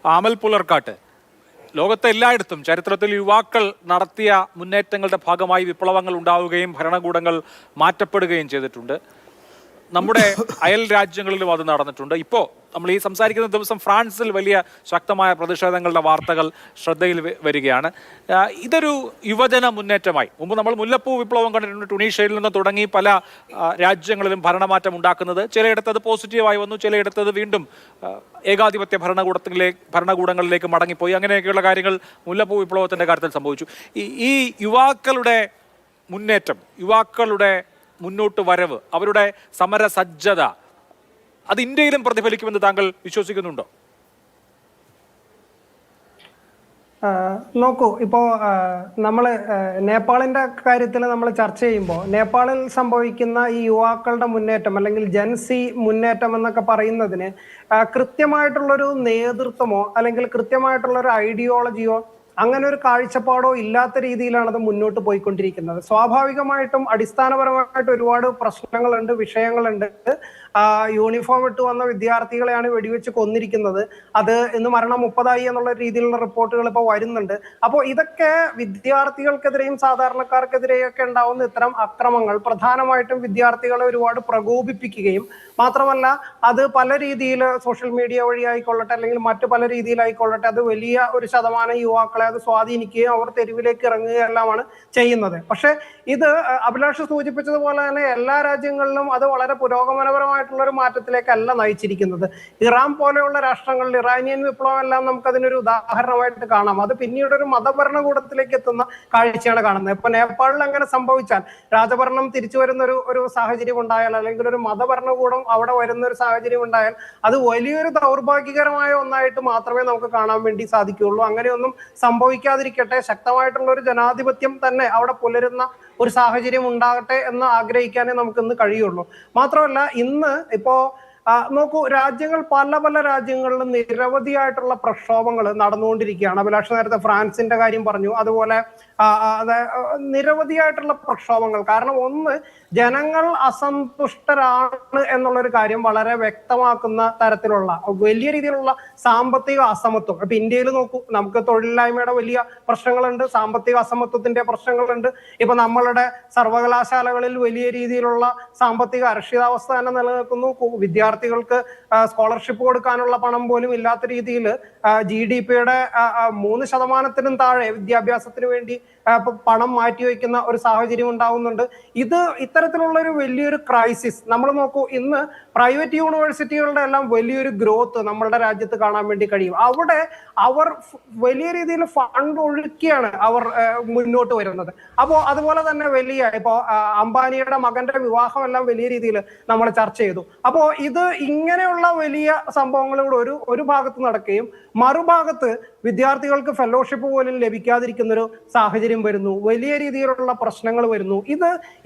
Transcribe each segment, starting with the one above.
അമൽ പുലർക്കാട്ട്, ലോകത്തെ എല്ലായിടത്തും ചരിത്രത്തിൽ യുവാക്കൾ നടത്തിയ മുന്നേറ്റങ്ങളുടെ ഭാഗമായി വിപ്ലവങ്ങൾ ഉണ്ടാവുകയും ഭരണകൂടങ്ങൾ മാറ്റപ്പെടുകയും ചെയ്തിട്ടുണ്ട്. നമ്മുടെ അയൽ രാജ്യങ്ങളിലും അത് നടന്നിട്ടുണ്ട്. ഇപ്പോൾ നമ്മൾ ഈ സംസാരിക്കുന്ന ദിവസം ഫ്രാൻസിൽ വലിയ ശക്തമായ പ്രതിഷേധങ്ങളുടെ വാർത്തകൾ ശ്രദ്ധയിൽ വരികയാണ്. ഇതൊരു യുവജന മുന്നേറ്റമായി. മുമ്പ് നമ്മൾ മുല്ലപ്പൂ വിപ്ലവം കണ്ടിട്ടുണ്ട്. ടുണീഷ്യയിൽ നിന്ന് തുടങ്ങി പല രാജ്യങ്ങളിലും ഭരണമാറ്റം ഉണ്ടാക്കുന്നത്. ചിലയിടത്ത് അത് പോസിറ്റീവായി വന്നു, ചിലയിടത്ത് അത് വീണ്ടും ഏകാധിപത്യ ഭരണകൂടങ്ങളിലേക്ക് മടങ്ങിപ്പോയി. അങ്ങനെയൊക്കെയുള്ള കാര്യങ്ങൾ മുല്ലപ്പൂ വിപ്ലവത്തിന്റെ കാര്യത്തിൽ സംഭവിച്ചു. ഈ യുവാക്കളുടെ മുന്നേറ്റം, യുവാക്കളുടെ മുന്നോട്ട് വരവ്, അവരുടെ സമര സജ്ജത, അത് ഇന്ത്യയിലും പ്രതിഫലിക്കുമെന്ന് താങ്കൾ വിശ്വസിക്കുന്നുണ്ടോ? നോക്കൂ, ഇപ്പോ നമ്മള് നേപ്പാളിന്റെ കാര്യത്തിൽ നമ്മൾ ചർച്ച ചെയ്യുമ്പോൾ നേപ്പാളിൽ സംഭവിക്കുന്ന ഈ യുവാക്കളുടെ മുന്നേറ്റം അല്ലെങ്കിൽ ജൻസി മുന്നേറ്റം എന്നൊക്കെ പറയുന്നതിന് കൃത്യമായിട്ടുള്ളൊരു നേതൃത്വമോ അല്ലെങ്കിൽ കൃത്യമായിട്ടുള്ളൊരു ഐഡിയോളജിയോ അങ്ങനെ ഒരു കാഴ്ചപ്പാടോ ഇല്ലാത്ത രീതിയിലാണ് അത് മുന്നോട്ട് പോയിക്കൊണ്ടിരിക്കുന്നത്. സ്വാഭാവികമായിട്ടും അടിസ്ഥാനപരമായിട്ട് ഒരുപാട് പ്രശ്നങ്ങളുണ്ട്, വിഷയങ്ങളുണ്ട്. യൂണിഫോം ഇട്ട് വന്ന വിദ്യാർത്ഥികളെയാണ് വെടിവെച്ച് കൊന്നിരിക്കുന്നത്. അത് ഇന്ന് മരണം 30 എന്നുള്ള രീതിയിലുള്ള റിപ്പോർട്ടുകൾ ഇപ്പോൾ വരുന്നുണ്ട്. അപ്പോൾ ഇതൊക്കെ വിദ്യാർത്ഥികൾക്കെതിരെയും സാധാരണക്കാർക്കെതിരെയൊക്കെ ഉണ്ടാവുന്ന ഇത്തരം അക്രമങ്ങൾ പ്രധാനമായിട്ടും വിദ്യാർത്ഥികളെ ഒരുപാട് പ്രകോപിപ്പിക്കുകയും മാത്രമല്ല അത് പല രീതിയിൽ സോഷ്യൽ മീഡിയ വഴി ആയിക്കൊള്ളട്ടെ അല്ലെങ്കിൽ മറ്റു പല രീതിയിലായിക്കൊള്ളട്ടെ അത് വലിയ ഒരു ശതമാനം യുവാക്കളെ അത് സ്വാധീനിക്കുകയും അവർ തെരുവിലേക്ക് ഇറങ്ങുകയും എല്ലാമാണ് ചെയ്യുന്നത്. പക്ഷെ ഇത് അഭിലാഷ് സൂചിപ്പിച്ചതുപോലെ തന്നെ എല്ലാ രാജ്യങ്ങളിലും അത് വളരെ പുരോഗമനപരമായിട്ടുള്ള ഒരു മാറ്റത്തിലേക്കല്ല നയിച്ചിരിക്കുന്നത്. ഇറാൻ പോലെയുള്ള രാഷ്ട്രങ്ങളിൽ ഇറാനിയൻ വിപ്ലവം എല്ലാം നമുക്കതിനൊരു ഉദാഹരണമായിട്ട് കാണാം. അത് പിന്നീട് ഒരു മതഭരണകൂടത്തിലേക്ക് എത്തുന്ന കാഴ്ചയാണ് കാണുന്നത്. ഇപ്പൊ നേപ്പാളിൽ അങ്ങനെ സംഭവിച്ചാൽ രാജഭരണം തിരിച്ചു വരുന്ന ഒരു സാഹചര്യം ഉണ്ടായാൽ അല്ലെങ്കിൽ ഒരു മതഭരണകൂടം അവിടെ വരുന്ന ഒരു സാഹചര്യം ഉണ്ടായാൽ അത് വലിയൊരു ദൗർഭാഗ്യകരമായ ഒന്നായിട്ട് മാത്രമേ നമുക്ക് കാണാൻ വേണ്ടി സാധിക്കുകയുള്ളൂ. അങ്ങനെയൊന്നും സംഭവിക്കാതിരിക്കട്ടെ, ശക്തമായിട്ടുള്ള ഒരു ജനാധിപത്യം തന്നെ അവിടെ പുലരുന്ന ഒരു സാഹചര്യം ഉണ്ടാകട്ടെ എന്ന് ആഗ്രഹിക്കാനേ നമുക്ക് ഇന്ന് കഴിയുള്ളൂ. മാത്രമല്ല ഇന്ന് ഇപ്പോ നോക്കൂ, രാജ്യങ്ങൾ പല രാജ്യങ്ങളിലും നിരവധിയായിട്ടുള്ള പ്രക്ഷോഭങ്ങൾ നടന്നുകൊണ്ടിരിക്കുകയാണ്. അഭിലാഷ് നേരത്തെ ഫ്രാൻസിന്റെ കാര്യം പറഞ്ഞു. അതുപോലെ നിരവധിയായിട്ടുള്ള പ്രക്ഷോഭങ്ങൾ. കാരണം ഒന്ന്, ജനങ്ങൾ അസന്തുഷ്ടരാണ് എന്നുള്ളൊരു കാര്യം വളരെ വ്യക്തമാക്കുന്ന തരത്തിലുള്ള വലിയ രീതിയിലുള്ള സാമ്പത്തിക അസമത്വം. ഇപ്പൊ ഇന്ത്യയിൽ നോക്കൂ, നമുക്ക് തൊഴിലില്ലായ്മയുടെ വലിയ പ്രശ്നങ്ങളുണ്ട്, സാമ്പത്തിക അസമത്വത്തിന്റെ പ്രശ്നങ്ങളുണ്ട്. ഇപ്പൊ നമ്മളുടെ സർവകലാശാലകളിൽ വലിയ രീതിയിലുള്ള സാമ്പത്തിക അരക്ഷിതാവസ്ഥ തന്നെ നിലനിൽക്കുന്നു. വിദ്യാർത്ഥികൾക്ക് സ്കോളർഷിപ്പ് കൊടുക്കാനുള്ള പണം പോലും ഇല്ലാത്ത രീതിയിൽ GDP-യുടെ 3% താഴെ വിദ്യാഭ്യാസത്തിന് വേണ്ടി പണം മാറ്റിവെക്കുന്ന ഒരു സാഹചര്യം ഉണ്ടാവുന്നുണ്ട്. ഇത്തരത്തിലുള്ള ഒരു വലിയൊരു ക്രൈസിസ് നമ്മൾ നോക്കൂ. ഇന്ന് പ്രൈവറ്റ് യൂണിവേഴ്സിറ്റികളുടെ എല്ലാം വലിയൊരു ഗ്രോത്ത് നമ്മളുടെ രാജ്യത്ത് കാണാൻ വേണ്ടി കഴിയും. അവിടെ അവർ വലിയ രീതിയിൽ ഫണ്ട് ഒഴുക്കിയാണ് അവർ മുന്നോട്ട് വരുന്നത്. അപ്പോൾ അതുപോലെ തന്നെ ഇപ്പോ അംബാനിയുടെ മകന്റെ വിവാഹം എല്ലാം വലിയ രീതിയിൽ നമ്മൾ ചർച്ച ചെയ്തു. അപ്പോൾ ഇങ്ങനെയുള്ള വലിയ സംഭവങ്ങളോട് ഒരു ഭാഗത്ത് നടക്കുകയും മറുഭാഗത്ത് വിദ്യാർത്ഥികൾക്ക് ഫെലോഷിപ്പ് പോലും ലഭിക്കാതിരിക്കുന്ന ഒരു സാഹചര്യം വരുന്നു. വലിയ രീതിയിലുള്ള പ്രശ്നങ്ങൾ വരുന്നു.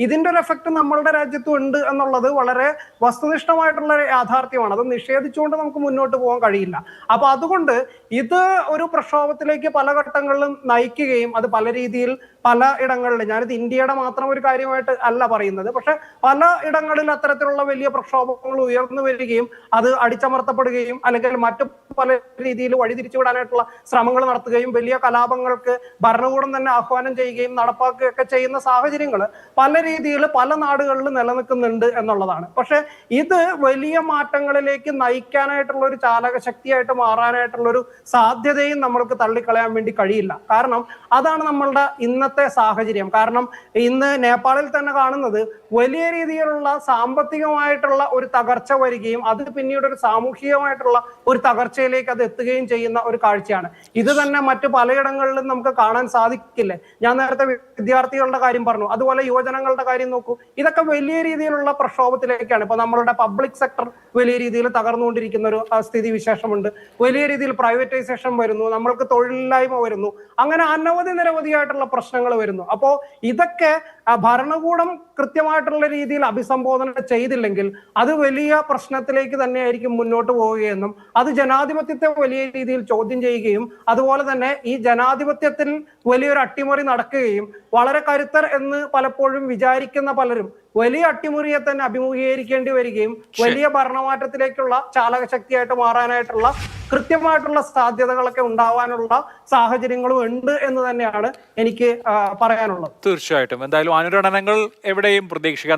ഇതിന്റെ ഒരു എഫക്ട് നമ്മളുടെ രാജ്യത്തും ഉണ്ട് എന്നുള്ളത് വളരെ വസ്തുനിഷ്ഠമായിട്ടുള്ള യാഥാർത്ഥ്യമാണ്. അത് നിഷേധിച്ചുകൊണ്ട് നമുക്ക് മുന്നോട്ട് പോകാൻ കഴിയില്ല. അപ്പൊ അതുകൊണ്ട് ഇത് ഒരു പ്രക്ഷോഭത്തിലേക്ക് പല ഘട്ടങ്ങളിലും നയിക്കുകയും അത് പല രീതിയിൽ പല ഇടങ്ങളിൽ, ഞാനിത് ഇന്ത്യയുടെ മാത്രം ഒരു കാര്യമായിട്ട് അല്ല പറയുന്നത്, പക്ഷെ പല ഇടങ്ങളിൽ അത്തരത്തിലുള്ള വലിയ പ്രക്ഷോഭങ്ങൾ ഉയർന്നു വരികയും അത് അടിച്ചമർത്തപ്പെടുകയും അല്ലെങ്കിൽ മറ്റു പല രീതിയിൽ വഴിതിരിച്ചുവിടാനായിട്ടുള്ള ശ്രമങ്ങൾ നടത്തുകയും വലിയ കലാപങ്ങൾക്ക് ഭരണകൂടം തന്നെ ആഹ്വാനം ചെയ്യുകയും നടപ്പാക്കുകയൊക്കെ ചെയ്യുന്ന സാഹചര്യങ്ങൾ പല രീതിയിൽ പല നാടുകളിൽ നിലനിൽക്കുന്നുണ്ട് എന്നുള്ളതാണ്. പക്ഷെ ഇത് വലിയ മാറ്റങ്ങളിലേക്ക് നയിക്കാനായിട്ടുള്ള ഒരു ചാലക ശക്തിയായിട്ട് മാറാനായിട്ടുള്ള ഒരു സാധ്യതയും നമ്മൾക്ക് തള്ളിക്കളയാൻ വേണ്ടി കഴിയില്ല. കാരണം അതാണ് നമ്മളുടെ ഇന്നത്തെ സാഹചര്യം. കാരണം ഇന്ന് നേപ്പാളിൽ തന്നെ കാണുന്നത് വലിയ രീതിയിലുള്ള സാമ്പത്തികമായിട്ടുള്ള ഒരു തകർച്ച വരികയും അത് പിന്നീട് ഒരു സാമൂഹികമായിട്ടുള്ള ഒരു തകർച്ചയിലേക്ക് അത് എത്തുകയും ചെയ്യുന്ന ഒരു കാഴ്ചയാണ്. ഇത് തന്നെ മറ്റു പലയിടങ്ങളിലും നമുക്ക് കാണാൻ സാധിക്കില്ലേ? ഞാൻ നേരത്തെ വിദ്യാർത്ഥികളുടെ കാര്യം പറഞ്ഞു, അതുപോലെ യുവജനങ്ങളുടെ കാര്യം നോക്കൂ. ഇതൊക്കെ വലിയ രീതിയിലുള്ള പ്രക്ഷോഭത്തിലേക്കാണ്. ഇപ്പൊ നമ്മളുടെ പബ്ലിക് സെക്ടർ വലിയ രീതിയിൽ തകർന്നുകൊണ്ടിരിക്കുന്ന ഒരു സ്ഥിതി വിശേഷമുണ്ട്. വലിയ രീതിയിൽ പ്രൈവറ്റൈസേഷൻ വരുന്നു, നമ്മൾക്ക് തൊഴിലില്ലായ്മ വരുന്നു, അങ്ങനെ നിരവധിയായിട്ടുള്ള പ്രശ്നങ്ങൾ വരുന്നു. അപ്പോ ഇതൊക്കെ ഭരണകൂടം കൃത്യമായിട്ടുള്ള രീതിയിൽ അഭിസംബോധന ചെയ്തില്ലെങ്കിൽ അത് വലിയ പ്രശ്നത്തിലേക്ക് തന്നെയായിരിക്കും മുന്നോട്ട് പോവുകയെന്നും അത് ജനാധിപത്യത്തെ വലിയ രീതിയിൽ ചോദ്യം ചെയ്യുകയും അതുപോലെ തന്നെ ഈ ജനാധിപത്യത്തിൽ വലിയൊരു അട്ടിമറി നടക്കുകയും വളരെ കരുത്തർ എന്ന് പലപ്പോഴും വിചാരിക്കുന്ന പലരും വലിയ അട്ടിമറിയെ തന്നെ അഭിമുഖീകരിക്കേണ്ടി വരികയും വലിയ ഭരണമാറ്റത്തിലേക്കുള്ള ചാലകശക്തിയായിട്ട് മാറാനായിട്ടുള്ള കൃത്യമായിട്ടുള്ള സാധ്യതകളൊക്കെ ഉണ്ടാവാനുള്ള സാഹചര്യങ്ങളും ഉണ്ട് എന്ന് തന്നെയാണ് എനിക്ക് പറയാനുള്ളത്. തീർച്ചയായിട്ടും എന്തായാലും അനുരണനങ്ങൾ എവിടെയും പ്രതീക്ഷിക്കാം.